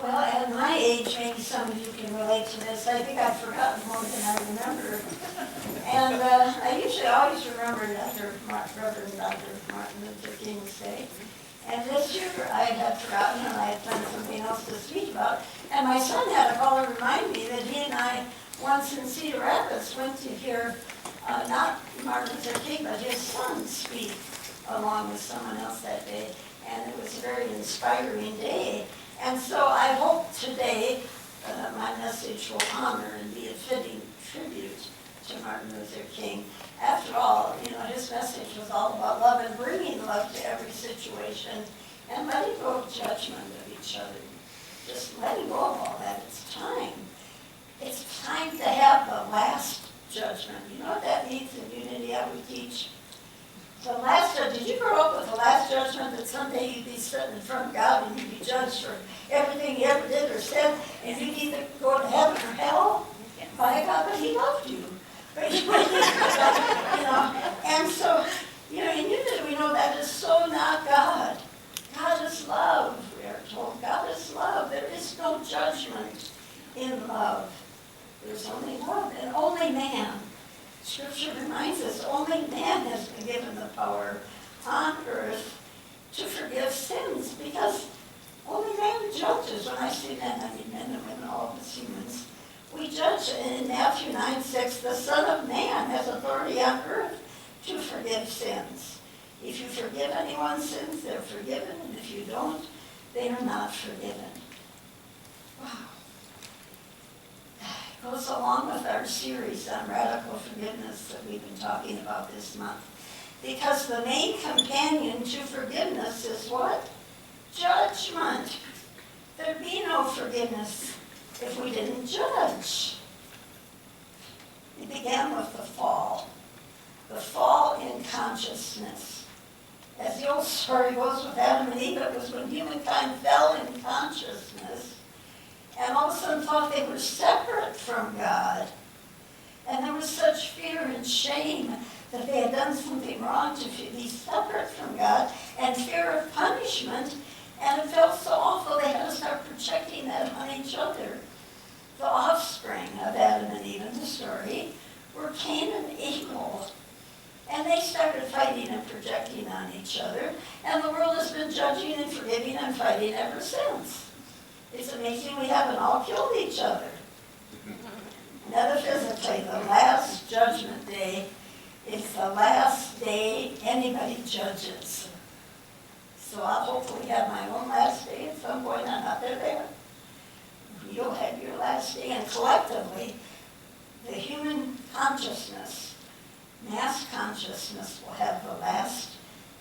Well, at my age, maybe some of you can relate to this. I think I've forgotten more than I remember. And I usually always remember Reverend Dr. Martin Luther King's Day. And this year I had forgotten and I had found something else to speak about. And my son had to call and remind me that he and I once in Cedar Rapids went to hear not Martin Luther King, but his son speak along with someone else that day. And it was a very inspiring day. And so I hope today my message will honor and be a fitting tribute to Martin Luther King. After all, his message was all about love and bringing love to every situation and letting go of judgment of each other. Just letting go of all that. It's time. It's time to have the last judgment. You know what that means in Unity, how we teach? The last judgment. Did you grow up with the last judgment that someday you'd be sitting in front of God and you'd be judged for everything you ever did or said, and you'd either go to heaven or hell? By God, but he loved you. But, and so, in Unity we know that is so not God. God is love, we are told. God is love. There is no judgment in love. There's only love, and only man. Scripture reminds us only man has been given the power on earth to forgive sins, because only man judges. When I say men, I mean men and women, all of us humans. We judge in Matthew 9:6, the Son of Man has authority on earth to forgive sins. If you forgive anyone's sins, they're forgiven, and if you don't, they are not forgiven. Wow. It goes along with our series on radical forgiveness that we've been talking about this month. Because the main companion to forgiveness is what? Judgment. There'd be no forgiveness if we didn't judge. It began with the fall in consciousness. As the old story goes with Adam and Eve, it was when humankind fell in consciousness and all of a sudden thought they were separate from God. And there was such fear and shame that they had done something wrong to be separate from God, and fear of punishment, and it felt so awful they had to start projecting that on each other. The offspring of Adam and Eve in the story were Cain and Abel. And they started fighting and projecting on each other, and the world has been judging and forgiving and fighting ever since. It's amazing we haven't all killed each other. Metaphysically, the last judgment day is the last day anybody judges. So I'll hopefully have my own last day at some point. I'm not there. You'll have your last day, and collectively, the human consciousness, mass consciousness, will have the last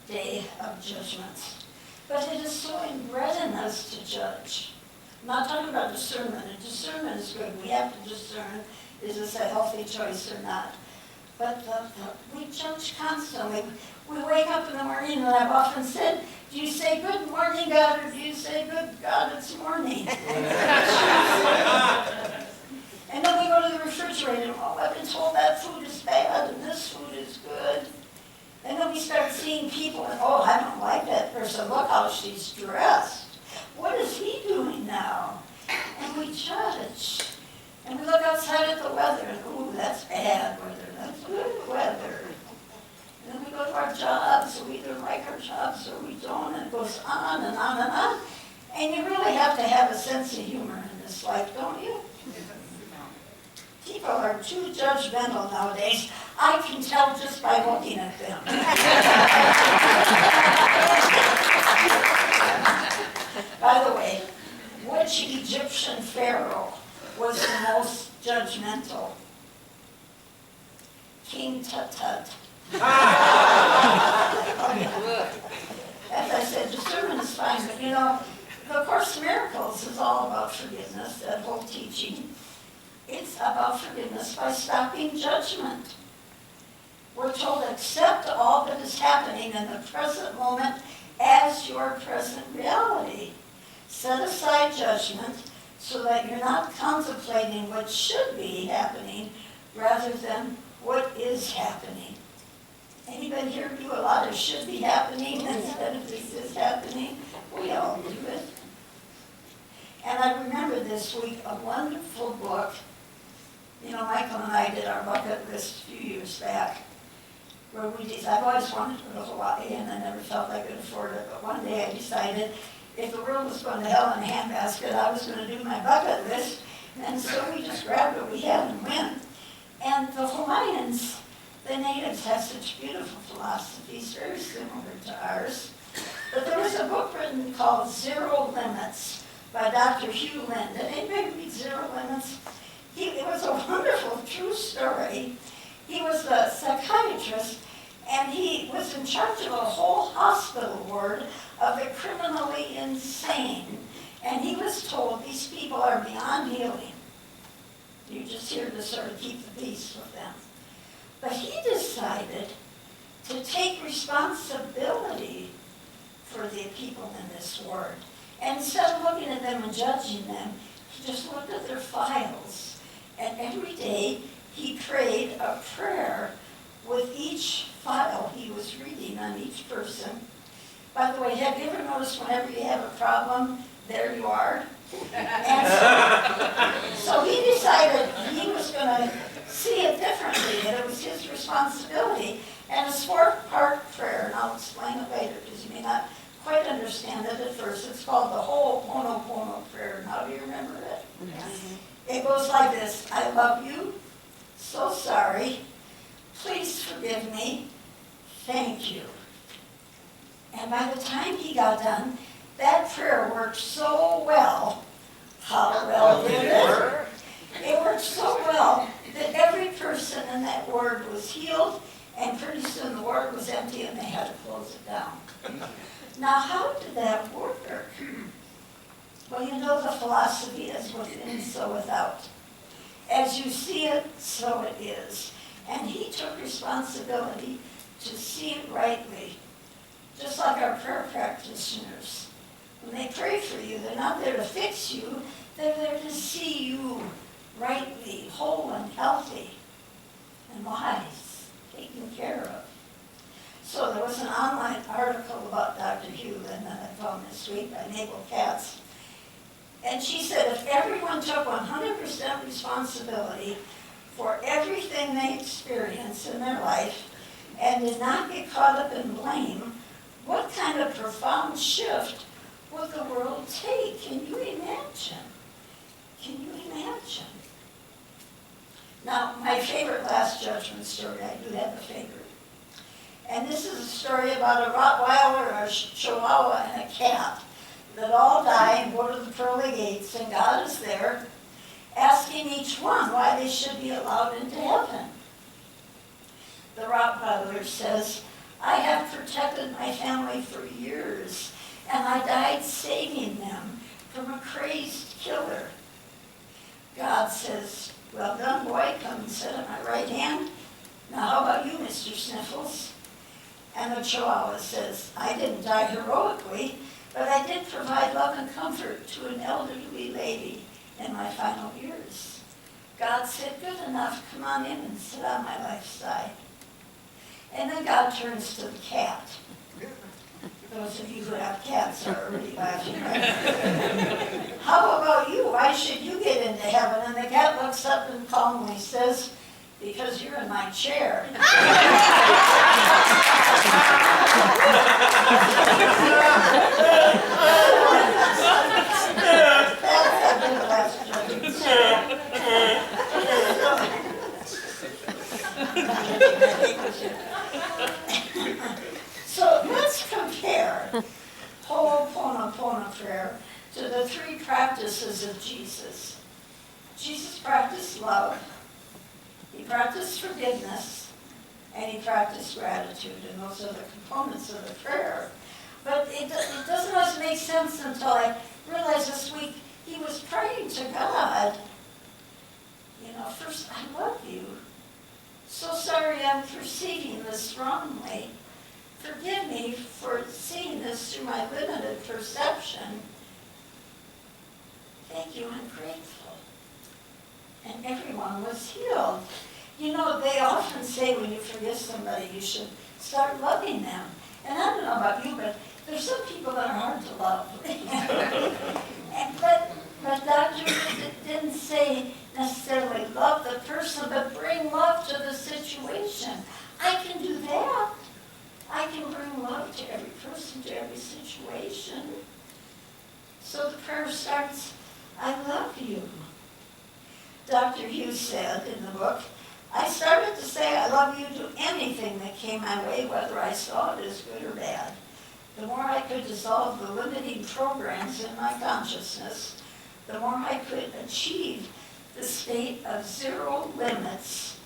day of judgment. But it is so inbred in us to judge. I'm not talking about discernment, and discernment is good. We have to discern, is this a healthy choice or not? But we judge constantly. We wake up in the morning, and I've often said, do you say good morning, God, or do you say good God, it's morning? And then we go to the refrigerator, and I've been told that food is bad and this food is good. And then we start seeing people, and I don't like that person. Look how she's dressed. What is he doing now? And we judge. And we look outside at the weather, and that's bad weather, that's good weather. And then we go to our jobs, so we either like our jobs or we don't, and it goes on and on and on. And you really have to have a sense of humor in this life, don't you? People are too judgmental nowadays. I can tell just by looking at them. By the way, which Egyptian pharaoh was the most judgmental? King Tut. As I said, discernment is fine, but the Course in Miracles is all about forgiveness, that whole teaching. It's about forgiveness by stopping judgment. We're told to accept all that is happening in the present moment as your present reality. Set aside judgment so that you're not contemplating what should be happening rather than what is happening. Anybody here do a lot of should be happening instead of this is happening? We all do it. And I this week a wonderful book. You know, Michael and I did our bucket list a few years back, where I've always wanted to go to Hawaii, and I never felt I could afford it, but one day I decided if the world was going to hell in a handbasket, I was going to do my bucket list, and so we just grabbed what we had and went. And the Hawaiians, the natives, have such beautiful philosophies, very similar to ours. But there was a book written called Zero Limits by Dr. Hugh Lind. Did anybody read Zero Limits? It was a wonderful, true story. He was a psychiatrist, and he was in charge of a whole hospital ward of the criminally insane. And he was told these people are beyond healing. You're just here to sort of keep the peace with them. But he decided to take responsibility for the people in this ward. And instead of looking at them and judging them, he just looked at their files. And every day he prayed a prayer with each file he was reading on each person. By the way, have you ever noticed whenever you have a problem, there you are? And so he decided he was going to see it differently, that it was his responsibility. And it's 4-part prayer, and I'll explain it later because you may not quite understand it at first. It's called the Ho'oponopono prayer. Now, do you remember it? Yes. It goes like this: I love you, so sorry, please forgive me, thank you. And by the time he got done, that prayer worked so well. How well did it? It worked so well that every person in that ward was healed, and pretty soon the ward was empty and they had to close it down. Now, how did that work? Well, you know the philosophy is within, so without. As you see it, so it is. And he took responsibility to see it rightly. Just like our prayer practitioners. When they pray for you, they're not there to fix you, they're there to see you rightly, whole and healthy, and wise, taken care of. So there was an online article about Dr. Hugh Lind that I found this week by Mabel Katz. And she said if everyone took 100% responsibility for everything they experience in their life and did not get caught up in blame, what kind of profound shift would the world take? Can you imagine? Can you imagine? Now, my favorite Last Judgement story, I do have a favorite. And this is a story about a Rottweiler, a Chihuahua, and a cat that all die and go to the pearly gates, and God is there asking each one why they should be allowed into heaven. The Rottweiler says, I have protected my family for years, and I died saving them from a crazed killer. God says, well done, boy, come and sit at my right hand. Now how about you, Mr. Sniffles? And the Chihuahua says, I didn't die heroically, but I did provide love and comfort to an elderly lady in my final years. God said, good enough, come on in and sit on my left side. And then God turns to the cat. Those of you who have cats are already laughing, right? How about you? Why should you get into heaven? And the cat looks up and calmly says, because you're in my chair. So let's compare Ho'oponopono prayer to the 3 practices of Jesus. Jesus practiced love, he practiced forgiveness, and he practiced gratitude, and those are the components of the prayer. But it doesn't always make sense until I realized this week he was praying to God, you know, first, I love you. So sorry I'm perceiving this wrongly. Forgive me for seeing this through my limited perception. Thank you, I'm grateful. And everyone was healed. You know, they often say when you forgive somebody, you should start loving them. And I don't know about you, but there's some people that are hard to love. But Dr. first starts, I love you. Dr. Hughes said in the book, I started to say I love you to anything that came my way, whether I saw it as good or bad. The more I could dissolve the limiting programs in my consciousness, the more I could achieve the state of zero limits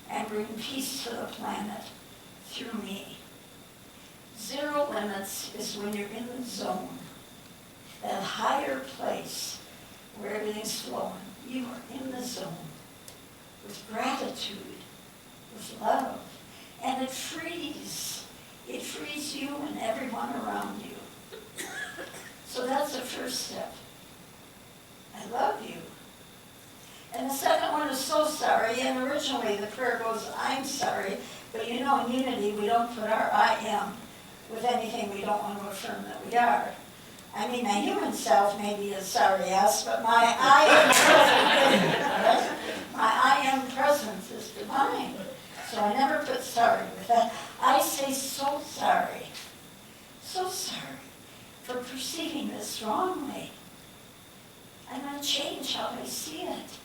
and bring peace to the planet through me. Zero limits is when you're in the zone, that higher place where everything's flowing. You are in the zone with gratitude, with love, and it frees. It frees you and everyone around you. So that's the first step. I love you. And the second one is so sorry, and originally the prayer goes, I'm sorry, but you know in unity we don't put our I am with anything we don't want to affirm that we are. I mean, my human self may be a sorry ass, but my I am present, my I am presence is divine. So I never put sorry with that. I say so sorry for perceiving this wrongly. I'm going to change how I see it.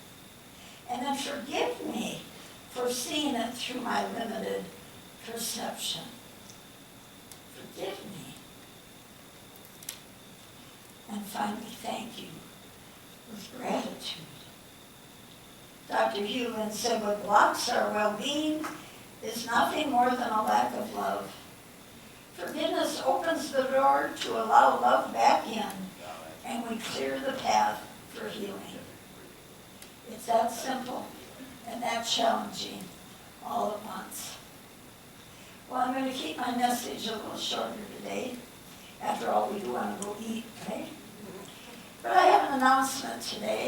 And then forgive me for seeing it through my limited perception. Forgive me. And finally, thank you with gratitude. Dr. Hewlin said what blocks our well-being is nothing more than a lack of love. Forgiveness opens the door to allow love back in, and we clear the path for healing. It's that simple and that challenging all at once. Well, I'm going to keep my message a little shorter today. After all, we do want to go eat, right? But I have an announcement today.